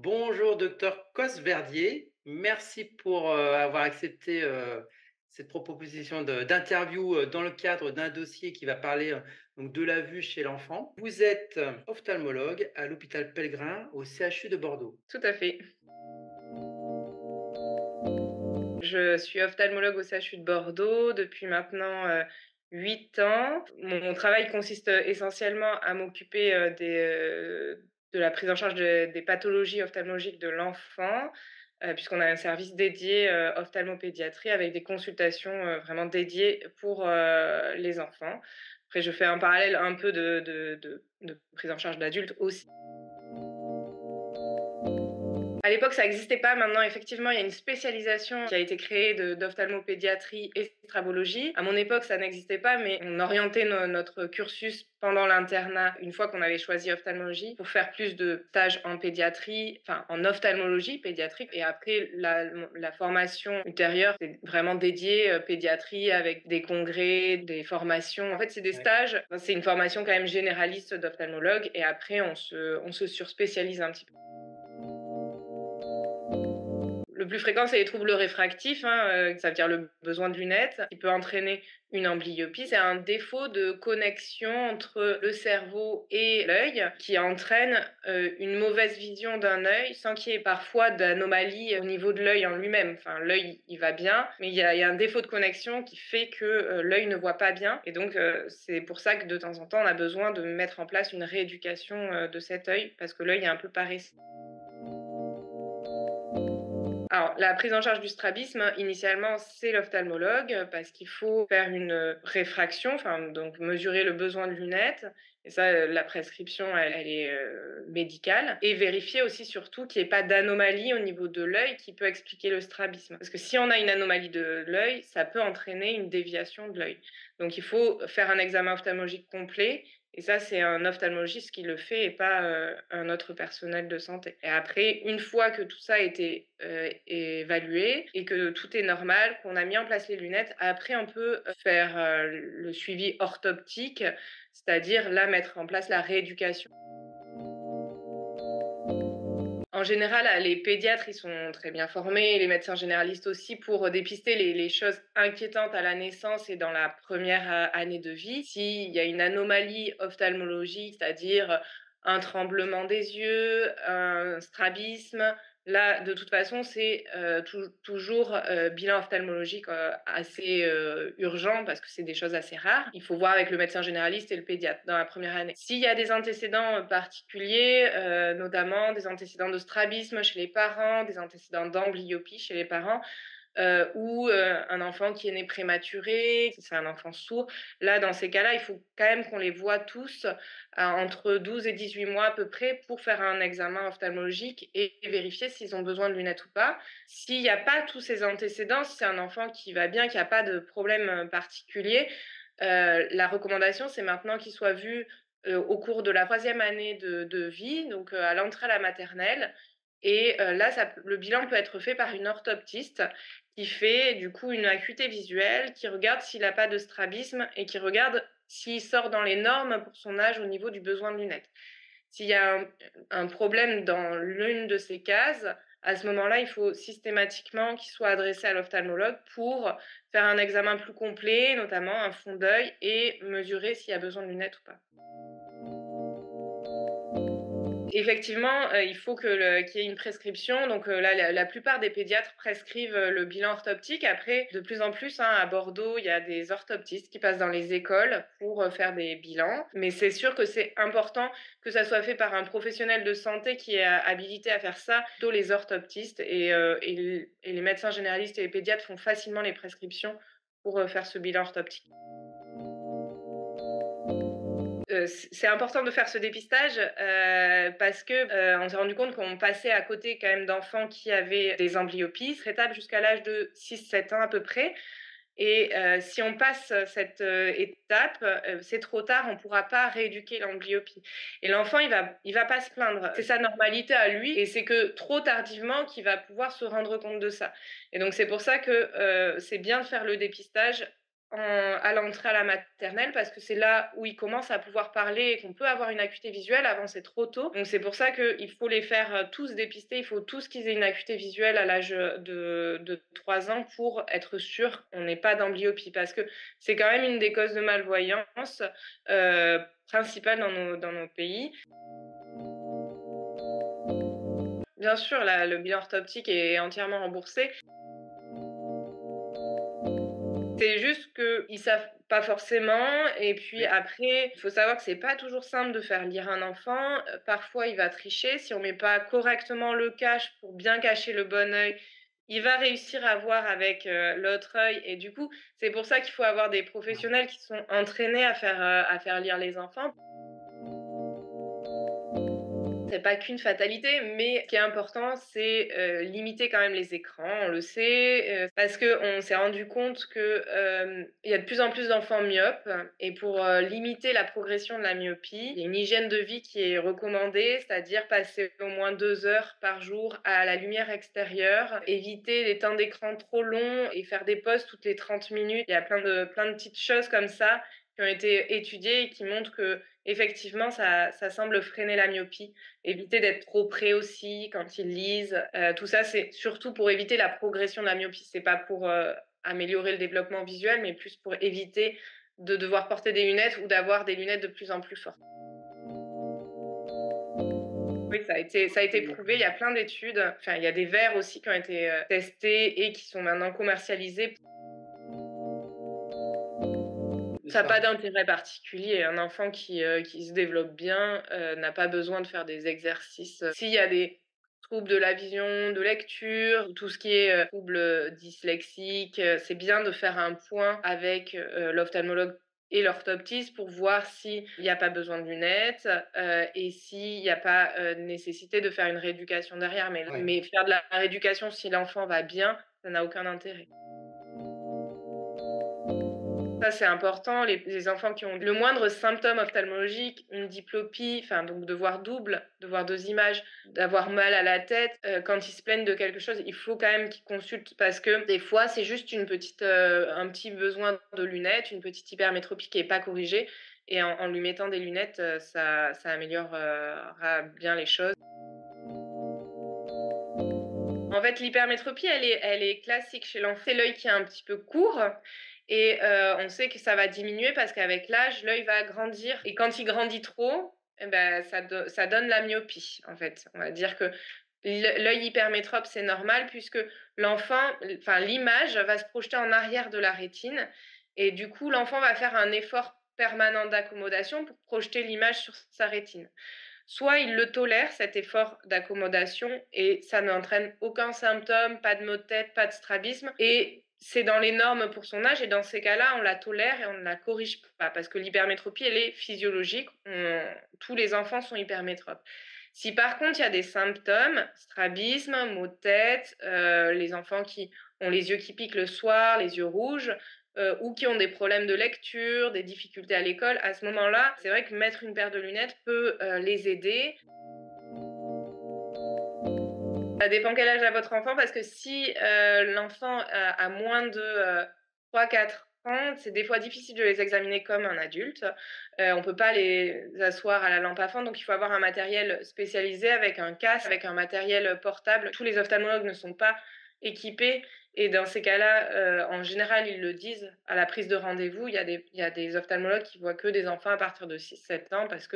Bonjour docteur Cosverdier, merci pour, avoir accepté, cette proposition d'interview, dans le cadre d'un dossier qui va parler, donc de la vue chez l'enfant. Vous êtes, ophtalmologue à l'hôpital Pellegrin au CHU de Bordeaux. Tout à fait. Je suis ophtalmologue au CHU de Bordeaux depuis maintenant, 8 ans. Mon travail consiste, essentiellement à m'occuper, de la prise en charge des pathologies ophtalmologiques de l'enfant, puisqu'on a un service dédié, ophtalmopédiatrie avec des consultations, vraiment dédiées pour, les enfants. Après je fais un parallèle un peu de prise en charge d'adultes aussi. À l'époque, ça existait pas. Maintenant, effectivement, il y a une spécialisation qui a été créée d'ophtalmopédiatrie et strabologie. À mon époque, ça n'existait pas, mais on orientait notre cursus pendant l'internat, une fois qu'on avait choisi ophtalmologie, pour faire plus de stages en pédiatrie, enfin en ophtalmologie pédiatrique. Et après, la formation ultérieure, c'est vraiment dédié pédiatrie avec des congrès, des formations. En fait, c'est des Ouais. stages. Enfin, c'est une formation quand même généraliste d'ophtalmologue. Et après, on se surspécialise un petit peu. Le plus fréquent, c'est les troubles réfractifs, hein, ça veut dire le besoin de lunettes, qui peut entraîner une amblyopie. C'est un défaut de connexion entre le cerveau et l'œil qui entraîne une mauvaise vision d'un œil sans qu'il y ait parfois d'anomalies au niveau de l'œil en lui-même. Enfin, l'œil, il va bien, mais il y a un défaut de connexion qui fait que l'œil ne voit pas bien. Et donc, c'est pour ça que de temps en temps, on a besoin de mettre en place une rééducation de cet œil parce que l'œil est un peu paresseux. Alors, la prise en charge du strabisme, initialement, c'est l'ophtalmologue, parce qu'il faut faire une, réfraction, enfin, donc mesurer le besoin de lunettes et ça, la prescription, elle est, médicale et vérifier aussi surtout qu'il y ait pas d'anomalie au niveau de l'œil qui peut expliquer le strabisme. Parce que si on a une anomalie de l'œil, ça peut entraîner une déviation de l'œil. Donc il faut faire un examen ophtalmologique complet et ça, c'est un ophtalmologiste qui le fait et pas, un autre personnel de santé. Et après, une fois que tout ça a été, évalué et que tout est normal, qu'on a mis en place les lunettes, après on peut, faire, le suivi orthoptique, c'est-à-dire là, mettre en place la rééducation. En général, les pédiatres, ils sont très bien formés, les médecins généralistes aussi, pour dépister les choses inquiétantes à la naissance et dans la première année de vie. S'il y a une anomalie ophtalmologique, c'est-à-dire un tremblement des yeux, un strabisme, là, de toute façon, c'est toujours bilan ophtalmologique assez urgent parce que c'est des choses assez rares. Il faut voir avec le médecin généraliste et le pédiatre dans la première année. S'il y a des antécédents particuliers, notamment des antécédents de strabisme chez les parents, des antécédents d'amblyopie chez les parents, ou un enfant qui est né prématuré, si c'est un enfant sourd. Là, dans ces cas-là, il faut quand même qu'on les voit tous entre 12 et 18 mois à peu près pour faire un examen ophtalmologique et vérifier s'ils ont besoin de lunettes ou pas. S'il n'y a pas tous ces antécédents, si c'est un enfant qui va bien, qui a pas de problème particulier, la recommandation, c'est maintenant qu'il soit vu au cours de la troisième année de vie, donc à l'entrée à la maternelle. Et là, le bilan peut être fait par une orthoptiste qui fait du coup une acuité visuelle, qui regarde s'il a pas de strabisme et qui regarde s'il sort dans les normes pour son âge au niveau du besoin de lunettes. S'il y a un problème dans l'une de ces cases, à ce moment-là, il faut systématiquement qu'il soit adressé à l'ophtalmologue pour faire un examen plus complet, notamment un fond d'œil et mesurer s'il y a besoin de lunettes ou pas. Effectivement, il faut qu'il y ait une prescription. Donc, là, la plupart des pédiatres prescrivent, le bilan orthoptique. Après, de plus en plus, hein, à Bordeaux, il y a des orthoptistes qui passent dans les écoles pour, faire des bilans. Mais c'est sûr que c'est important que ça soit fait par un professionnel de santé qui est habilité à faire ça, plutôt les orthoptistes et les médecins généralistes et les pédiatres font facilement les prescriptions pour, faire ce bilan orthoptique. C'est important de faire ce dépistage, parce que, on s'est rendu compte qu'on passait à côté quand même d'enfants qui avaient des amblyopies traitables jusqu'à l'âge de 6-7 ans à peu près et si on passe cette, étape, c'est trop tard, on ne pourra pas rééduquer l'amblyopie et l'enfant il va pas se plaindre. C'est sa normalité à lui et c'est que trop tardivement qu'il va pouvoir se rendre compte de ça et donc c'est pour ça que, c'est bien de faire le dépistage à l'entrée à la maternelle parce que c'est là où ils commencent à pouvoir parler et qu'on peut avoir une acuité visuelle. Avant, c'est trop tôt. Donc c'est pour ça qu'il faut les faire, tous dépister. Il faut tous qu'ils aient une acuité visuelle à l'âge, de 3 ans pour être sûr qu'on n'ait pas d'amblyopie. Parce que c'est quand même une des causes de malvoyance, principale dans nos pays. Bien sûr, le bilan orthoptique est entièrement remboursé. C'est juste qu'ils savent pas forcément et puis Oui. après, il faut savoir que c'est pas toujours simple de faire lire un enfant. Parfois, il va tricher. Si on met pas correctement le cache pour bien cacher le bon œil, il va réussir à voir avec, l'autre œil et du coup, c'est pour ça qu'il faut avoir des professionnels qui sont entraînés à faire lire les enfants. C'est pas qu'une fatalité, mais ce qui est important, c'est, limiter quand même les écrans. On le sait, parce qu'on s'est rendu compte que, il y a de plus en plus d'enfants myopes et pour, limiter la progression de la myopie, il y a une hygiène de vie qui est recommandée, c'est-à-dire passer au moins 2 heures par jour à la lumière extérieure, éviter les temps d'écran trop longs et faire des pauses toutes les 30 minutes. Il y a plein de petites choses comme ça qui ont été étudiées et qui montrent qu'effectivement ça semble freiner la myopie. Éviter d'être trop près aussi quand ils lisent, tout ça, c'est surtout pour éviter la progression de la myopie. C'est pas pour, améliorer le développement visuel, mais plus pour éviter de devoir porter des lunettes ou d'avoir des lunettes de plus en plus fortes. Oui, ça a été prouvé, il y a plein d'études, enfin, il y a des verres aussi qui ont été, testés et qui sont maintenant commercialisés. C'est Ça a pas ça. d'intérêt particulier. Un enfant qui se développe bien, n'a pas besoin de faire des exercices. S'il y a des troubles de la vision, de lecture, tout ce qui est, troubles, dyslexiques, c'est bien de faire un point avec, l'ophtalmologue et l'orthoptiste pour voir s'il y a pas besoin de lunettes, et s'il y a pas, nécessité de faire une rééducation derrière. Ouais. Mais faire de la rééducation si l'enfant va bien, ça n'a aucun intérêt. Ça, c'est important. Les enfants qui ont le moindre symptôme ophtalmologique, une diplopie, enfin, donc de voir double, de voir 2 images, d'avoir mal à la tête, quand ils se plaignent de quelque chose, il faut quand même qu'ils consultent parce que des fois, c'est juste un petit besoin de lunettes, une petite hypermétropie qui est pas corrigée et en lui mettant des lunettes, ça améliorera bien les choses. En fait, l'hypermétropie, elle est classique chez l'enfant. C'est l'œil qui est un petit peu court et on sait que ça va diminuer parce qu'avec l'âge, l'œil va grandir et quand il grandit trop, et ben, ça donne la myopie, en fait. On va dire que l'œil hypermétrope, c'est normal puisque l'image va se projeter en arrière de la rétine et du coup, l'enfant va faire un effort permanent d'accommodation pour projeter l'image sur sa rétine. Soit il le tolère, cet effort d'accommodation, et ça n'entraîne aucun symptôme, pas de maux de tête, pas de strabisme, et c'est dans les normes pour son âge, et dans ces cas-là, on la tolère et on ne la corrige pas, parce que l'hypermétropie, elle est physiologique. Tous les enfants sont hypermétropes. Si par contre, il y a des symptômes, strabisme, maux de tête, les enfants qui ont les yeux qui piquent le soir, les yeux rouges, ou qui ont des problèmes de lecture, des difficultés à l'école, à ce moment-là, c'est vrai que mettre une paire de lunettes peut, les aider. Ça dépend quel âge a votre enfant parce que si, l'enfant a moins de, 3-4 ans, c'est des fois difficile de les examiner comme un adulte. On peut pas les asseoir à la lampe à fond, donc il faut avoir un matériel spécialisé avec un casque, avec un matériel, portable. Tous les ophtalmologues ne sont pas équipés et dans ces cas-là, en général, ils le disent à la prise de rendez-vous. Il y a des ophtalmologues qui voient que des enfants à partir de 6-7 ans parce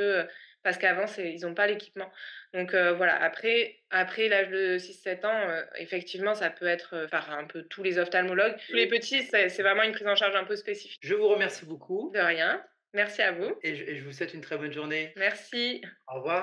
qu'avant ils ont pas l'équipement. Donc voilà, après l'âge de 6-7 ans, effectivement, ça peut être, par un peu tous les ophtalmologues. Tous les petits, c'est vraiment une prise en charge un peu spécifique. Je vous remercie beaucoup De rien. Merci à vous. et je vous souhaite une très bonne journée. Merci. Au revoir.